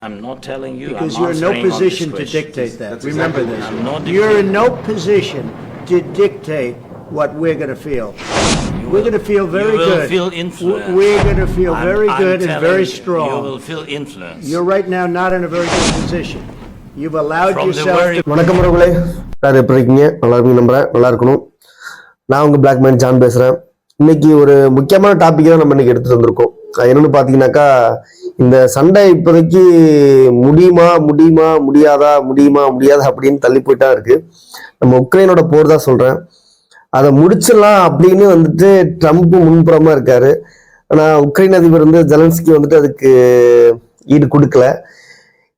I'm not telling you. Because I'm you're in no answering all these position to questions. dictate that. That's Remember exactly this. I'm not You're in dictating. no position to dictate what we're going to feel. We're going to feel very You will good. feel influenced. We're going to feel very I'm good and telling very you, strong. You will feel influenced. You're right now not in a very good position. You've allowed From the yourself very- to... வணக்கம் உறவுகளே, எல்லாரும் எப்படி இருக்கீங்க? நல்லா இருக்கீங்க நம்புறேன். நல்லா இருக்கணும். நான் உங்க பிளாக் மேன் ஜான் பேசுறேன். இன்னைக்கு ஒரு முக்கியமான டாபிக் தான் நம்ம இன்னைக்கு எடுத்துட்டு வந்திருக்கோம். என்னன்னு பாத்தீங்கன்னாக்கா, இந்த சண்டை இப்போதைக்கு முடியாதா அப்படின்னு தள்ளி போயிட்டா இருக்கு. நம்ம உக்ரைனோட போர் தான் சொல்றேன். அதை முடிச்சிடலாம் அப்படின்னு வந்துட்டு ட்ரம்ப் முன்புறமா இருக்காரு. ஆனா உக்ரைன் அதிபர் ஜெலன்ஸ்கி அதுக்கு ஈடு கொடுக்கல.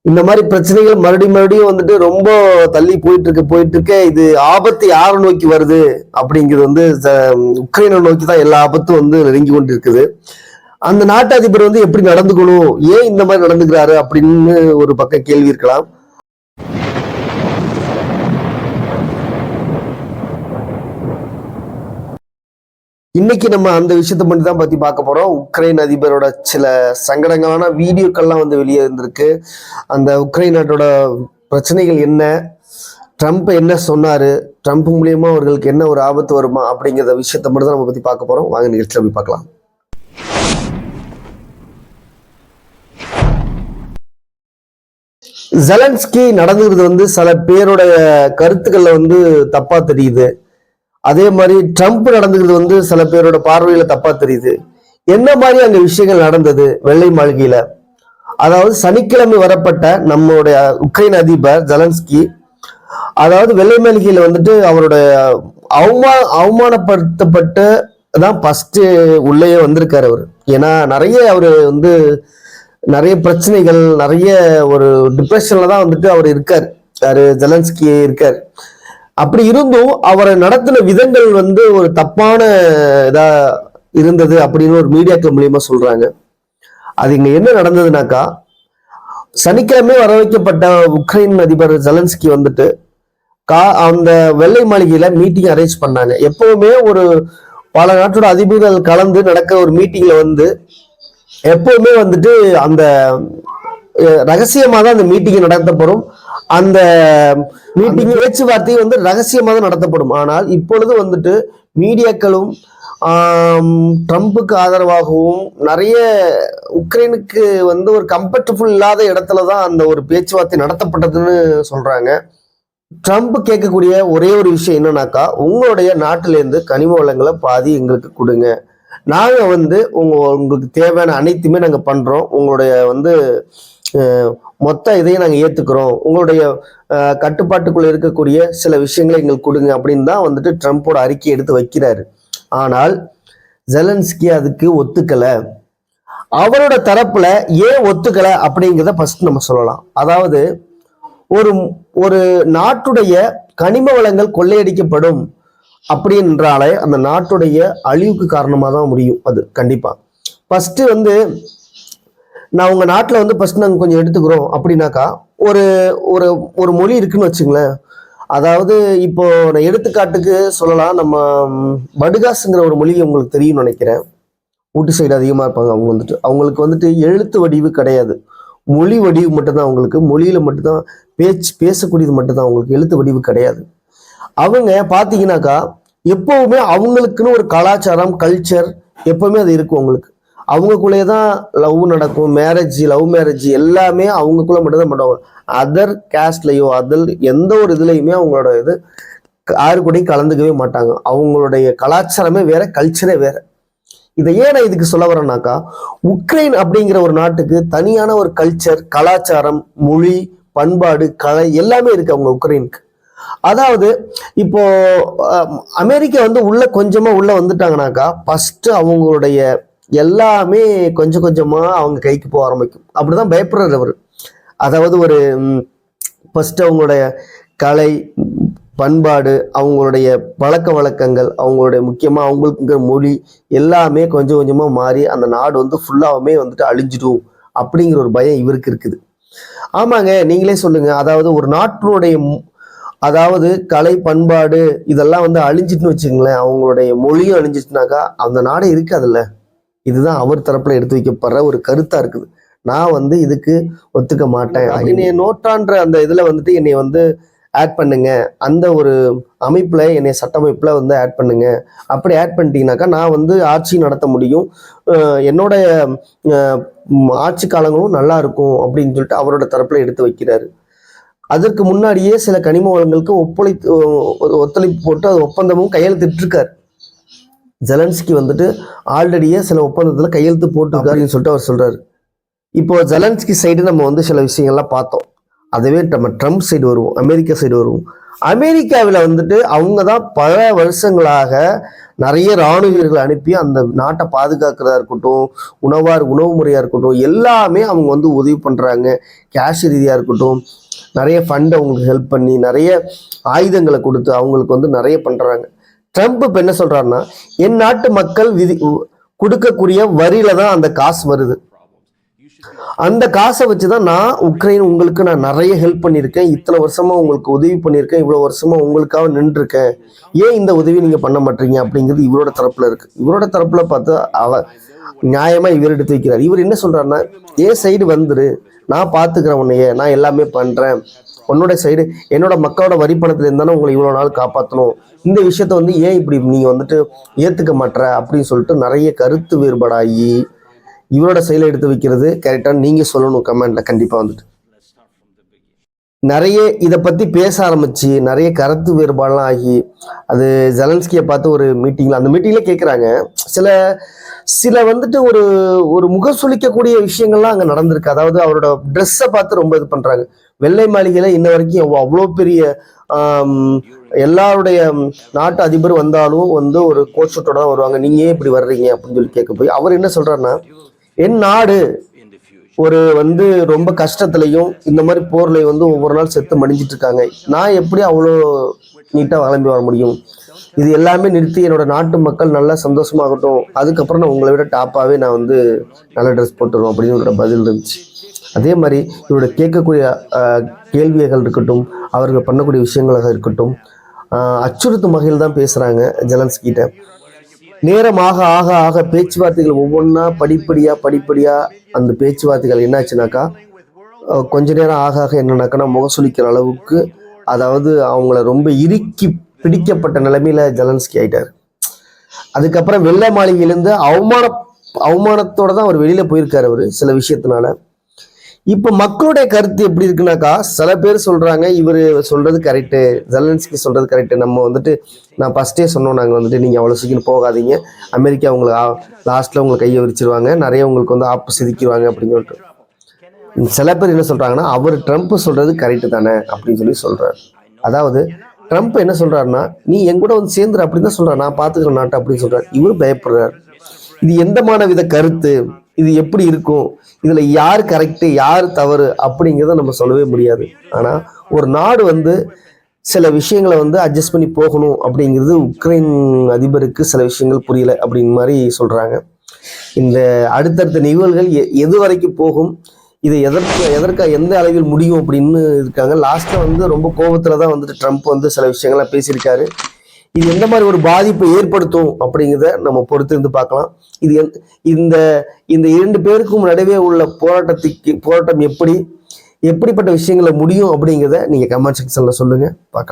இந்த மாதிரி பிரச்சனைகள் மறுபடியும் ரொம்ப தள்ளி போயிட்டு இருக்க இது ஆபத்து யாரை நோக்கி வருது அப்படிங்கிறது உக்ரைனை நோக்கி தான் எல்லா ஆபத்தும் நெருங்கி கொண்டு இருக்குது. அந்த நாட்டு அதிபர் எப்படி நடந்துக்கணும், ஏன் இந்த மாதிரி நடந்துக்கிறாரு அப்படின்னு ஒரு பக்கம் கேள்வி இருக்கலாம். இன்னைக்கு நம்ம அந்த விஷயத்தை மட்டும் தான் பத்தி பார்க்க போறோம். உக்ரைன் அதிபரோட சில சங்கடங்களான வீடியோக்கள்லாம் வெளியே இருந்திருக்கு. அந்த உக்ரைன் நாட்டோட பிரச்சனைகள் என்ன, ட்ரம்ப் என்ன சொன்னாரு, ட்ரம்ப் மூலியமா அவர்களுக்கு என்ன ஒரு ஆபத்து வருமா அப்படிங்கிற விஷயத்த மட்டும் தான் நம்ம பத்தி பார்க்க போறோம். வாங்க நிகழ்ச்சியில போய் பார்க்கலாம். ஜெலன்ஸ்கி நடந்துக்கிறது சில பேரோட கருத்துக்கள்ல தப்பா தெரியுது. அதே மாதிரி ட்ரம்ப் நடந்துக்கிறது சில பேரோட பார்வையில தப்பா தெரியுது. என்ன மாதிரி அங்க விஷயங்கள் நடந்தது வெள்ளை மாளிகையில? அதாவது சனிக்கிழமை வரப்பட்ட நம்மளுடைய உக்ரைன் அதிபர் ஜெலன்ஸ்கி, அதாவது வெள்ளை மாளிகையில அவருடைய அவமானப்படுத்தப்பட்டு தான் ஃபர்ஸ்ட் உள்ளேயே வந்திருக்காரு அவரு. ஏன்னா அவரு நிறைய பிரச்சனைகள், நிறைய ஒரு டிப்ரெஷன்ல தான் அவர் இருக்காரு. யாரு? ஜெலன்ஸ்கி இருக்காரு. அப்படி இருந்தும் அவரை நடத்தின விதங்கள் ஒரு தப்பான இதா இருந்தது அப்படின்னு ஒரு மீடியாக்கள் மூலியமா சொல்றாங்க. அது இங்க என்ன நடந்ததுனாக்கா, சனிக்கிழமை வர வைக்கப்பட்ட உக்ரைன் அதிபர் ஜெலன்ஸ்கி அந்த வெள்ளை மாளிகையில மீட்டிங் அரேஞ்ச் பண்ணாங்க. எப்பவுமே ஒரு பல நாட்டோட அதிபர்கள் கலந்து நடக்கிற ஒரு மீட்டிங்ல எப்பவுமே அந்த ரகசியமா தான் அந்த மீட்டிங் நடத்தப்படும். அந்த மீட்டிங் பேச்சுவார்த்தை ரகசியமா தான் நடத்தப்படும். ஆனால் இப்பொழுது மீடியாக்களும் ட்ரம்புக்கு ஆதரவாகவும் நிறைய உக்ரைனுக்கு ஒரு கம்ஃபர்டபுள் இல்லாத இடத்துலதான் அந்த ஒரு பேச்சுவார்த்தை நடத்தப்பட்டதுன்னு சொல்றாங்க. ட்ரம்ப் கேட்கக்கூடிய ஒரே ஒரு விஷயம் என்னன்னாக்கா, உங்களுடைய நாட்டில இருந்து கனிம வளங்களை பாதி எங்களுக்கு கொடுங்க, நாங்க உங்களுக்கு தேவையான அனைத்துமே நாங்க பண்றோம், உங்களுடைய மொத்த இதையும் நாங்க ஏத்துக்கிறோம், உங்களுடைய கட்டுப்பாட்டுக்குள்ள இருக்கக்கூடிய சில விஷயங்களை எங்களுக்கு கொடுங்க அப்படின்னு தான் ட்ரம்போட அறிக்கை எடுத்து வைக்கிறாரு. ஆனால் ஜெலன்ஸ்கி அதுக்கு ஒத்துக்கல. அவரோட தரப்புல ஏன் ஒத்துக்கல அப்படிங்கிறத ஃபர்ஸ்ட் நம்ம சொல்லலாம். அதாவது ஒரு நாட்டுடைய கனிம வளங்கள் கொள்ளையடிக்கப்படும் அப்படின்றாலே அந்த நாட்டுடைய அழிவுக்கு காரணமா தான் முடியும். அது கண்டிப்பா ஃபர்ஸ்ட் நான் உங்க நாட்டுல ஃபர்ஸ்ட் நாங்க கொஞ்சம் எடுத்துக்கிறோம் அப்படின்னாக்கா, ஒரு ஒரு ஒரு மொழி இருக்குன்னு வச்சுங்களேன். அதாவது இப்போ நான் எடுத்துக்காட்டுக்கு சொல்லலாம், நம்ம படுகாசுங்கிற ஒரு மொழி உங்களுக்கு தெரியும்னு நினைக்கிறேன். ஊட்டு சைடு அதிகமா இருப்பாங்க. அவங்களுக்கு எழுத்து வடிவு கிடையாது, மொழி வடிவு மட்டும்தான். அவங்களுக்கு மொழியில மட்டும்தான் பேசக்கூடியது மட்டும்தான், அவங்களுக்கு எழுத்து வடிவு கிடையாது. அவங்க பாத்தீங்கன்னாக்கா எப்பவுமே அவங்களுக்குன்னு ஒரு கலாச்சாரம், கல்ச்சர் எப்பவுமே அது இருக்கும். அவங்களுக்கு அவங்களுக்குள்ளேதான் லவ் நடக்கும், லவ் மேரேஜ் எல்லாமே அவங்களுக்குள்ள மட்டும்தான் பண்ணுவாங்க. அதர் கேஸ்ட்லயோ அதர் எந்த ஒரு இதுலயுமே அவங்களோட யாரு கூடயும் கலந்துக்கவே மாட்டாங்க. அவங்களுடைய கலாச்சாரமே வேற, கல்ச்சரே வேற. இதை ஏன் நான் இதுக்கு சொல்ல வரேன்னாக்கா, உக்ரைன் அப்படிங்கிற ஒரு நாட்டுக்கு தனியான ஒரு கல்ச்சர், கலாச்சாரம், மொழி, பண்பாடு, கலை எல்லாமே இருக்கு அவங்க உக்ரைனுக்கு. அதாவது இப்போ அமெரிக்கா உள்ள கொஞ்சமா உள்ள வந்துட்டாங்கனாக்கா ஃபர்ஸ்ட் அவங்களுடைய எல்லாமே கொஞ்சம் கொஞ்சமா அவங்க கைக்கு போக ஆரம்பிக்கும். அப்படிதான் பயப்படுறாரு அவரு. அதாவது ஒரு ஃபர்ஸ்ட் அவங்களுடைய கலை, பண்பாடு, அவங்களுடைய பழக்க வழக்கங்கள், அவங்களுடைய முக்கியமா அவங்களுக்கு மொழி எல்லாமே கொஞ்சம் கொஞ்சமா மாறி அந்த நாடு ஃபுல்லாவுமே அழிஞ்சிடும் அப்படிங்கிற ஒரு பயம் இவருக்கு இருக்குது. ஆமாங்க, நீங்களே சொல்லுங்க. அதாவது ஒரு நாட்டினுடைய அதாவது கலை, பண்பாடு இதெல்லாம் அழிஞ்சிட்டுன்னு வச்சுங்களேன், அவங்களுடைய மொழியும் அழிஞ்சிட்டுனாக்கா அந்த நாடே இருக்காதுல்ல. இதுதான் அவர் தரப்புல எடுத்து வைக்கப்படுற ஒரு கருத்தா இருக்குது. நான் வந்து இதுக்கு ஒத்துக்க மாட்டேன். என்னைய நோட்டான்ற அந்த இதுல வந்துட்டு என்னை வந்து ஆட் பண்ணுங்க, அந்த ஒரு அமைப்புல என்னை சட்டமைப்புல வந்து ஆட் பண்ணுங்க. அப்படி ஆட் பண்ணிட்டீங்கன்னாக்கா நான் வந்து ஆட்சி நடத்த முடியும், என்னோட ஆட்சி காலங்களும் நல்லா இருக்கும் அப்படின்னு சொல்லிட்டு அவரோட தரப்புல எடுத்து வைக்கிறாரு. அதற்கு முன்னாடியே சில கனிம வளங்களுக்கு ஒத்துழைப்பு போட்டு அது ஒப்பந்தமும் கையெழுத்திட்டிருக்காரு. ஜெலன்ஸ்கி வந்துட்டு ஆல்ரெடியே சில ஒப்பந்தத்துல கையெழுத்து போட்டுருக்காருன்னு சொல்லிட்டு அவர் சொல்றாரு. இப்போ ஜெலன்ஸ்கி சைடு நம்ம வந்து சில விஷயங்கள்லாம் பார்த்தோம். அதுவே நம்ம ட்ரம்ப் சைடு வருவோம், அமெரிக்கா சைடு வருவோம். அமெரிக்காவில் வந்துட்டு அவங்க தான் பல வருஷங்களாக நிறைய இராணுவ வீரர்களை அனுப்பி அந்த நாட்டை பாதுகாக்கிறதா இருக்கட்டும், உணவு முறையாக இருக்கட்டும், எல்லாமே அவங்க வந்து உதவி பண்ணுறாங்க. கேஷ் ரீதியாக இருக்கட்டும், நிறைய ஃபண்ட் அவங்களுக்கு ஹெல்ப் பண்ணி நிறைய ஆயுதங்களை கொடுத்து அவங்களுக்கு வந்து நிறைய பண்ணுறாங்க. ட்ரம்ப் இப்போ என்ன சொல்கிறாருன்னா, என் நாட்டு மக்கள் கொடுக்கக்கூடிய வரியில தான் அந்த காசு வருது, அந்த காசை வச்சுதான் நான் உக்ரைன் உங்களுக்கு நான் நிறைய ஹெல்ப் பண்ணியிருக்கேன், இத்தனை வருஷமா உங்களுக்கு உதவி பண்ணியிருக்கேன், இவ்வளவு வருஷமா உங்களுக்காக நின்றுருக்கேன், ஏன் இந்த உதவி நீங்க பண்ண மாட்டீங்க அப்படிங்கிறது இவரோட தரப்புல இருக்கு. இவரோட தரப்புல பார்த்து நியாயமா இவர் எடுத்து வைக்கிறார். இவர் என்ன சொல்றாருன்னா, என் சைடு வந்துரு, நான் பாத்துக்கிறேன் உன்னைய, நான் எல்லாமே பண்றேன், உன்னோட சைடு என்னோட மக்களோட வரி பணத்துல இருந்தானே உங்களை இவ்வளவு நாள் காப்பாற்றணும், இந்த விஷயத்த வந்து ஏன் இப்படி நீங்க வந்துட்டு ஏத்துக்க மாட்டற அப்படின்னு சொல்லிட்டு நிறைய கருத்து வேறுபாடாகி இவரோட செயலை எடுத்து வைக்கிறது கரெக்டான்னு நீங்க சொல்லணும் கமெண்ட்ல. கண்டிப்பா வந்துட்டு நிறைய இதை பத்தி பேச ஆரம்பிச்சு நிறைய கருத்து வேறுபாடுலாம் ஆகி அது ஜெலன்ஸ்கியை பார்த்து ஒரு மீட்டிங்ல, அந்த மீட்டிங்ல கேட்குறாங்க, சில வந்துட்டு ஒரு முகசுளிக்கக்கூடிய விஷயங்கள்லாம் அங்கே நடந்திருக்கு. அதாவது அவரோட ட்ரெஸ்ஸை பார்த்து ரொம்ப இது பண்றாங்க. வெள்ளை மாளிகையில இன்ன வரைக்கும் அவ்வளோ பெரிய எல்லாருடைய நாட்டு அதிபர் வந்தாலும் வந்து ஒரு கோட்சூட்டோட தான் வருவாங்க, நீங்க ஏன் இப்படி வர்றீங்க அப்படின்னு சொல்லி கேட்க போய் அவர் என்ன சொல்றாருன்னா, என் நாடு ஒரு வந்து ரொம்ப கஷ்டத்துலையும் இந்த மாதிரி போர்லையும் வந்து ஒவ்வொரு நாள் செத்து மடிஞ்சிட்டு இருக்காங்க, நான் எப்படி அவ்வளோ நீட்டா கிளம்பி வர முடியும், இது எல்லாமே நிறுத்தி என்னோட நாட்டு மக்கள் நல்லா சந்தோஷமாகட்டும், அதுக்கப்புறம் நான் உங்களை விட டாப்பாவே நான் வந்து நல்ல ட்ரெஸ் போட்டுருவோம் அப்படின்னு என்னோட பதில் இருந்துச்சு. அதே மாதிரி இவரோட கேட்கக்கூடிய கேள்விகள் இருக்கட்டும், அவர்கள் பண்ணக்கூடிய விஷயங்களாக இருக்கட்டும், அச்சுறுத்தும் வகையில் தான் பேசுறாங்க ஜெலன்ஸ்கிட்ட. நேரமாக ஆக ஆக பேச்சுவார்த்தைகள் ஒவ்வொன்றா படிப்படியா அந்த பேச்சுவார்த்தைகள் என்னாச்சுனாக்கா கொஞ்ச நேரம் ஆக ஆக என்னன்னாக்கா முகசுளிக்கிற அளவுக்கு, அதாவது அவங்கள ரொம்ப இறுக்கி பிடிக்கப்பட்ட நிலைமையில ஜெலன்ஸ்கி ஆயிட்டார். அதுக்கப்புறம் வெள்ளை மாளிகையிலிருந்து அவமானத்தோட தான் அவர் வெளியில போயிருக்காரு அவரு சில விஷயத்தினால. இப்ப மக்களுடைய கருத்து எப்படி இருக்குனாக்கா, சில பேர் சொல்றாங்க இவர் சொல்றது கரெக்டு, ஜெலன்ஸ்கி சொல்றது கரெக்டு, நம்ம வந்துட்டு நான் ஃபர்ஸ்டே சொன்னோம், நாங்கள் வந்துட்டு நீங்க அவ்வளவு சீக்கிரம் போகாதீங்க, அமெரிக்கா உங்களுக்கு லாஸ்ட்ல உங்களுக்கு கையை விரிச்சிருவாங்க, நிறைய உங்களுக்கு வந்து ஆப்பு சிதிக்குவாங்க அப்படின்னு சொல்லிட்டு. சில பேர் என்ன சொல்றாங்கன்னா, அவர் ட்ரம்ப் சொல்றது கரெக்டு தானே அப்படின்னு சொல்லி சொல்றாரு. அதாவது ட்ரம்ப் என்ன சொல்றாருன்னா, நீ என் கூட வந்து சேர்ந்துரு அப்படின்னு தான் சொல்றாரு, நான் பாத்துக்கிற நாட்டை அப்படின்னு சொல்றாரு. இவரு பயப்படுறாரு. இது எந்தமான வித கருத்து, இது எப்படி இருக்கும், இதுல யார் கரெக்டு யார் தவறு அப்படிங்கிறத நம்ம சொல்லவே முடியாது. ஆனா ஒரு நாடு வந்து சில விஷயங்களை வந்து அட்ஜஸ்ட் பண்ணி போகணும் அப்படிங்கிறது உக்ரைன் அதிபருக்கு சில விஷயங்கள் புரியல அப்படின்னு மாதிரி சொல்றாங்க. இந்த அடுத்தடுத்த நிகழ்வுகள் எது வரைக்கும் போகும், இது எதற்கா எந்த அளவில் முடியும் அப்படின்னு இருக்காங்க. லாஸ்ட்ல வந்து ரொம்ப கோபத்துலதான் வந்துட்டு ட்ரம்ப் வந்து சில விஷயங்கள்லாம் பேசியிருக்காரு. இது எந்த மாதிரி ஒரு பாதிப்பை ஏற்படுத்தும் அப்படிங்கிறத நம்ம பொறுத்திருந்து பார்க்கலாம். இது இந்த இரண்டு பேருக்கும் நடுவே உள்ள போராட்டம் எப்படிப்பட்ட விஷயங்களை முடியும் அப்படிங்கிறத நீங்க கமெண்ட் செக்ஷன்ல சொல்லுங்க, பார்க்கலாம்.